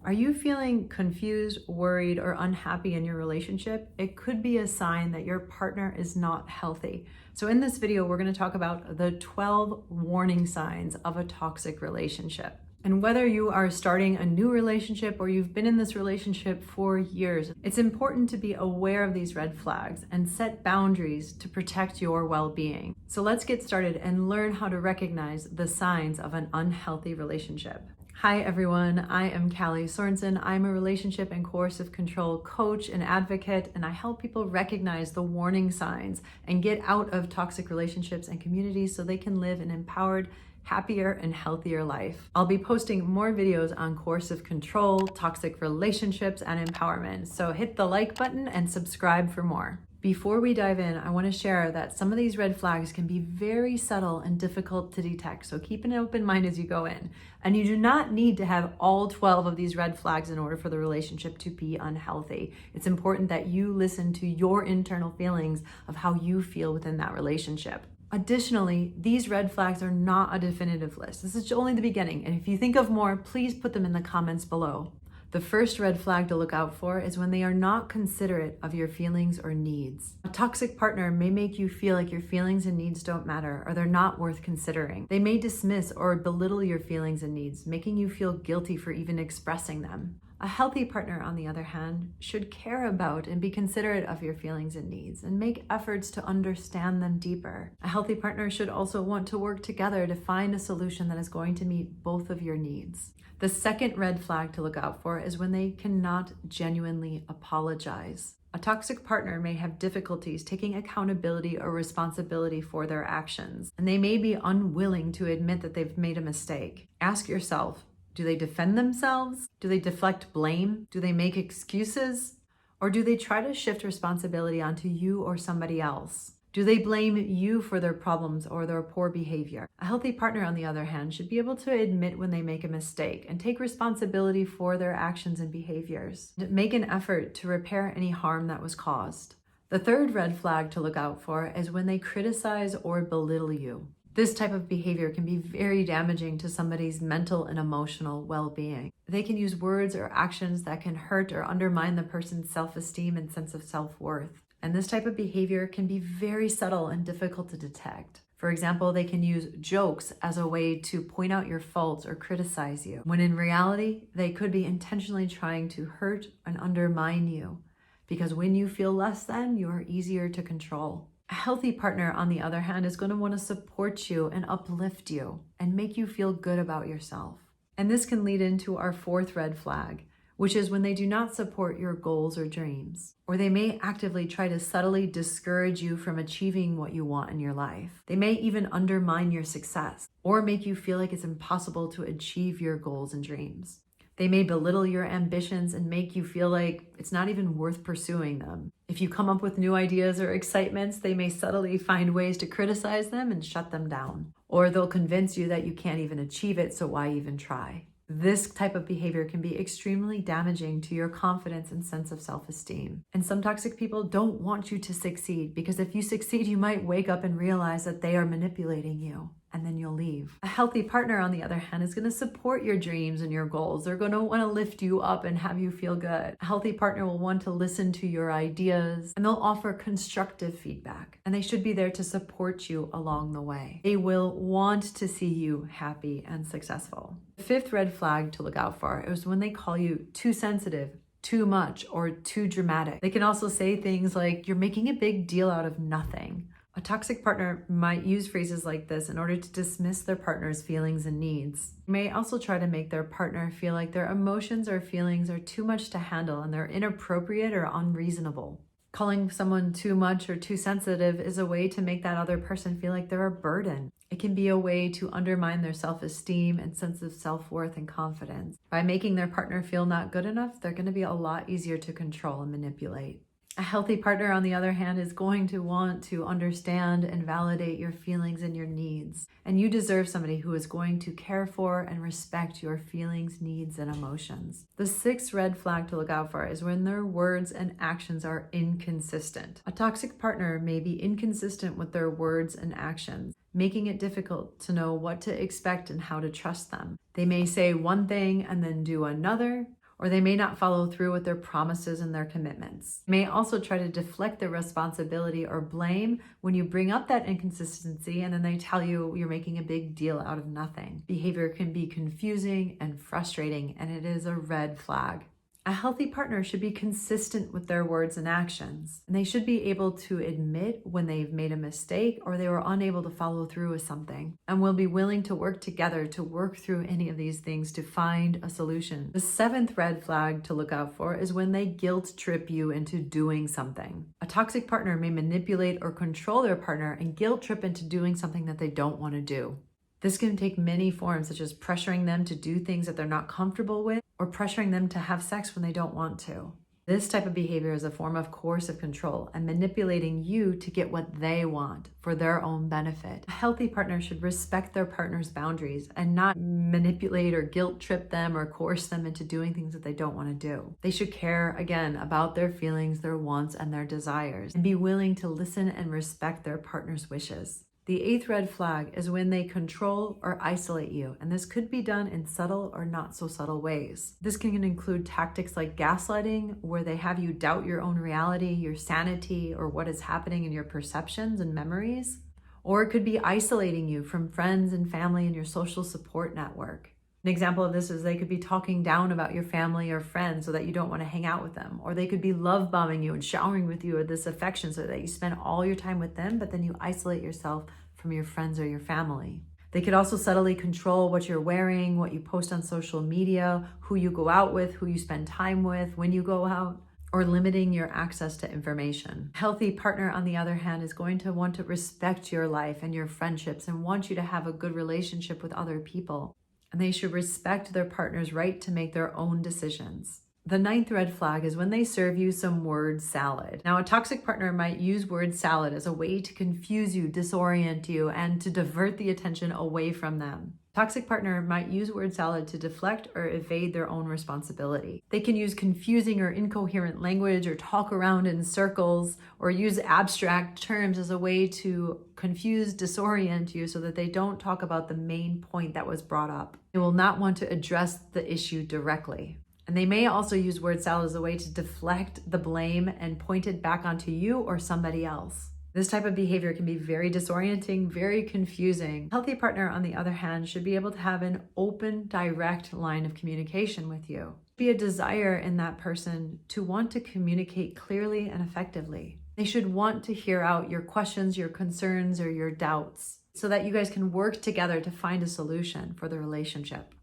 Are you feeling confused, worried, or unhappy in your relationship? It could be a sign that your partner is not healthy. So in this video, we're going to talk about the 12 warning signs of a toxic relationship. And whether you are starting a new relationship or you've been in this relationship for years, it's important to be aware of these red flags and set boundaries to protect your well-being. So let's get started and learn how to recognize the signs of an unhealthy relationship. Hi everyone, I am Callie Sorensen. I'm a relationship and coercive control coach and advocate, and I help people recognize the warning signs and get out of toxic relationships and communities so they can live an empowered, happier, and healthier life. I'll be posting more videos on coercive control, toxic relationships, and empowerment. So hit the like button and subscribe for more. Before we dive in, I want to share that some of these red flags can be very subtle and difficult to detect. So keep an open mind as you go in. And you do not need to have all 12 of these red flags in order for the relationship to be unhealthy. It's important that you listen to your internal feelings of how you feel within that relationship. Additionally, these red flags are not a definitive list. This is only the beginning. And if you think of more, please put them in the comments below. The first red flag to look out for is when they are not considerate of your feelings or needs. A toxic partner may make you feel like your feelings and needs don't matter or they're not worth considering. They may dismiss or belittle your feelings and needs, making you feel guilty for even expressing them. A healthy partner, on the other hand, should care about and be considerate of your feelings and needs and make efforts to understand them deeper. A healthy partner should also want to work together to find a solution that is going to meet both of your needs. The second red flag to look out for is when they cannot genuinely apologize. A toxic partner may have difficulties taking accountability or responsibility for their actions, and they may be unwilling to admit that they've made a mistake. Ask yourself, do they defend themselves? Do they deflect blame? Do they make excuses? Or do they try to shift responsibility onto you or somebody else? Do they blame you for their problems or their poor behavior? A healthy partner, on the other hand, should be able to admit when they make a mistake and take responsibility for their actions and behaviors. Make an effort to repair any harm that was caused. The third red flag to look out for is when they criticize or belittle you. This type of behavior can be very damaging to somebody's mental and emotional well-being. They can use words or actions that can hurt or undermine the person's self-esteem and sense of self-worth. And this type of behavior can be very subtle and difficult to detect. For example, they can use jokes as a way to point out your faults or criticize you, when in reality, they could be intentionally trying to hurt and undermine you. Because when you feel less than, you are easier to control. A healthy partner, on the other hand, is going to want to support you and uplift you and make you feel good about yourself. And this can lead into our fourth red flag, which is when they do not support your goals or dreams, or they may actively try to subtly discourage you from achieving what you want in your life. They may even undermine your success or make you feel like it's impossible to achieve your goals and dreams. They may belittle your ambitions and make you feel like it's not even worth pursuing them. If you come up with new ideas or excitements, they may subtly find ways to criticize them and shut them down. Or they'll convince you that you can't even achieve it, so why even try? This type of behavior can be extremely damaging to your confidence and sense of self-esteem. And some toxic people don't want you to succeed because if you succeed, you might wake up and realize that they are manipulating you. And then you'll leave. A healthy partner, on the other hand, is going to support your dreams and your goals. They're going to want to lift you up and have you feel good. A healthy partner will want to listen to your ideas and they'll offer constructive feedback. And they should be there to support you along the way. They will want to see you happy and successful. The fifth red flag to look out for is when they call you too sensitive, too much, or too dramatic. They can also say things like, you're making a big deal out of nothing. A toxic partner might use phrases like this in order to dismiss their partner's feelings and needs. They may also try to make their partner feel like their emotions or feelings are too much to handle and they're inappropriate or unreasonable. Calling someone too much or too sensitive is a way to make that other person feel like they're a burden. It can be a way to undermine their self-esteem and sense of self-worth and confidence. By making their partner feel not good enough, they're going to be a lot easier to control and manipulate. A healthy partner, on the other hand, is going to want to understand and validate your feelings and your needs. And you deserve somebody who is going to care for and respect your feelings, needs, and emotions. The sixth red flag to look out for is when their words and actions are inconsistent. A toxic partner may be inconsistent with their words and actions, making it difficult to know what to expect and how to trust them. They may say one thing and then do another, or they may not follow through with their promises and their commitments. They may also try to deflect the responsibility or blame when you bring up that inconsistency, and then they tell you you're making a big deal out of nothing. Behavior can be confusing and frustrating, and it is a red flag. A healthy partner should be consistent with their words and actions, and they should be able to admit when they've made a mistake or they were unable to follow through with something, and will be willing to work together to work through any of these things to find a solution. The 7th red flag to look out for is when they guilt trip you into doing something. A toxic partner may manipulate or control their partner and guilt trip into doing something that they don't want to do. This can take many forms, such as pressuring them to do things that they're not comfortable with, or pressuring them to have sex when they don't want to. This type of behavior is a form of coercive control and manipulating you to get what they want for their own benefit. A healthy partner should respect their partner's boundaries and not manipulate or guilt trip them or coerce them into doing things that they don't want to do. They should care, again, about their feelings, their wants, and their desires, and be willing to listen and respect their partner's wishes. The 8th red flag is when they control or isolate you, and this could be done in subtle or not so subtle ways. This can include tactics like gaslighting, where they have you doubt your own reality, your sanity, or what is happening in your perceptions and memories. Or it could be isolating you from friends and family and your social support network. An example of this is they could be talking down about your family or friends so that you don't want to hang out with them. Or they could be love bombing you and showering with you with this affection so that you spend all your time with them, but then you isolate yourself from your friends or your family. They could also subtly control what you're wearing, what you post on social media, who you go out with, who you spend time with, when you go out, or limiting your access to information. A healthy partner, on the other hand, is going to want to respect your life and your friendships and want you to have a good relationship with other people. And they should respect their partner's right to make their own decisions. The 9th red flag is when they serve you some word salad. Now, a toxic partner might use word salad as a way to confuse you, disorient you, and to divert the attention away from them. Toxic partner might use word salad to deflect or evade their own responsibility. They can use confusing or incoherent language or talk around in circles or use abstract terms as a way to confuse, disorient you so that they don't talk about the main point that was brought up. They will not want to address the issue directly. And they may also use word salad as a way to deflect the blame and point it back onto you or somebody else. This type of behavior can be very disorienting, very confusing. A healthy partner, on the other hand, should be able to have an open, direct line of communication with you. Be a desire in that person to want to communicate clearly and effectively. They should want to hear out your questions, your concerns, or your doubts so that you guys can work together to find a solution for the relationship.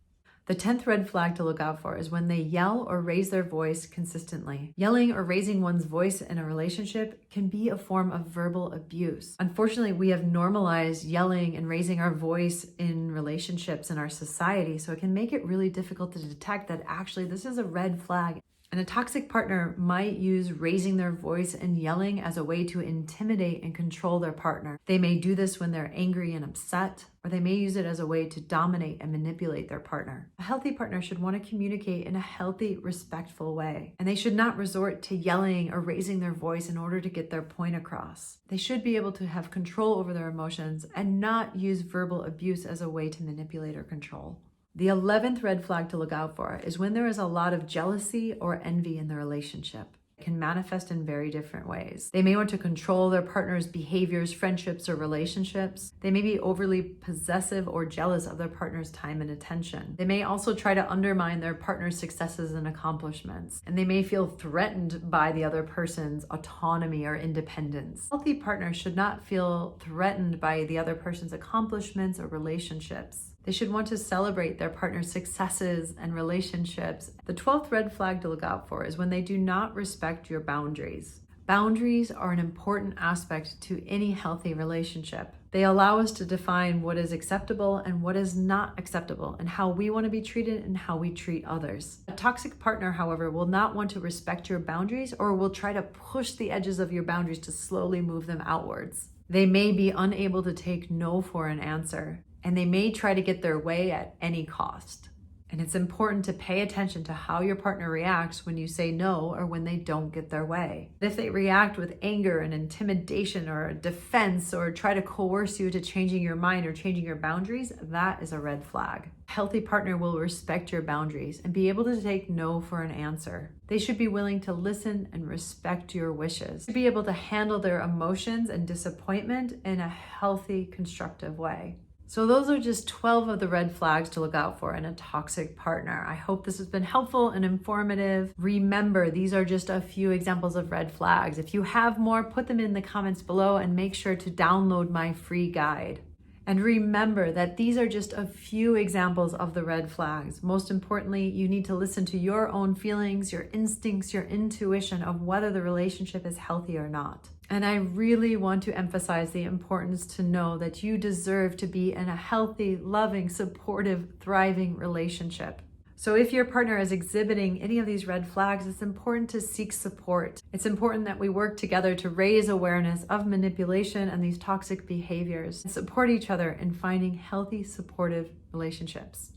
The 10th red flag to look out for is when they yell or raise their voice consistently. Yelling or raising one's voice in a relationship can be a form of verbal abuse. Unfortunately, we have normalized yelling and raising our voice in relationships in our society, so it can make it really difficult to detect that actually this is a red flag. And a toxic partner might use raising their voice and yelling as a way to intimidate and control their partner. They may do this when they're angry and upset, or they may use it as a way to dominate and manipulate their partner. A healthy partner should want to communicate in a healthy, respectful way, and they should not resort to yelling or raising their voice in order to get their point across. They should be able to have control over their emotions and not use verbal abuse as a way to manipulate or control. The 11th red flag to look out for is when there is a lot of jealousy or envy in the relationship. It can manifest in very different ways. They may want to control their partner's behaviors, friendships, or relationships. They may be overly possessive or jealous of their partner's time and attention. They may also try to undermine their partner's successes and accomplishments, and they may feel threatened by the other person's autonomy or independence. Healthy partners should not feel threatened by the other person's accomplishments or relationships. They should want to celebrate their partner's successes and relationships. The 12th red flag to look out for is when they do not respect your boundaries. Boundaries are an important aspect to any healthy relationship. They allow us to define what is acceptable and what is not acceptable, and how we want to be treated and how we treat others. A toxic partner, however, will not want to respect your boundaries or will try to push the edges of your boundaries to slowly move them outwards. They may be unable to take no for an answer, and they may try to get their way at any cost. And it's important to pay attention to how your partner reacts when you say no or when they don't get their way. If they react with anger and intimidation or defense or try to coerce you to changing your mind or changing your boundaries, that is a red flag. A healthy partner will respect your boundaries and be able to take no for an answer. They should be willing to listen and respect your wishes, to be able to handle their emotions and disappointment in a healthy, constructive way. So those are just 12 of the red flags to look out for in a toxic partner. I hope this has been helpful and informative. Remember, these are just a few examples of red flags. If you have more, put them in the comments below and make sure to download my free guide. And remember that these are just a few examples of the red flags. Most importantly, you need to listen to your own feelings, your instincts, your intuition of whether the relationship is healthy or not. And I really want to emphasize the importance to know that you deserve to be in a healthy, loving, supportive, thriving relationship. So if your partner is exhibiting any of these red flags, it's important to seek support. It's important that we work together to raise awareness of manipulation and these toxic behaviors and support each other in finding healthy, supportive relationships.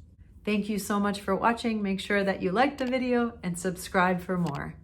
Thank you so much for watching. Make sure that you liked the video and subscribe for more.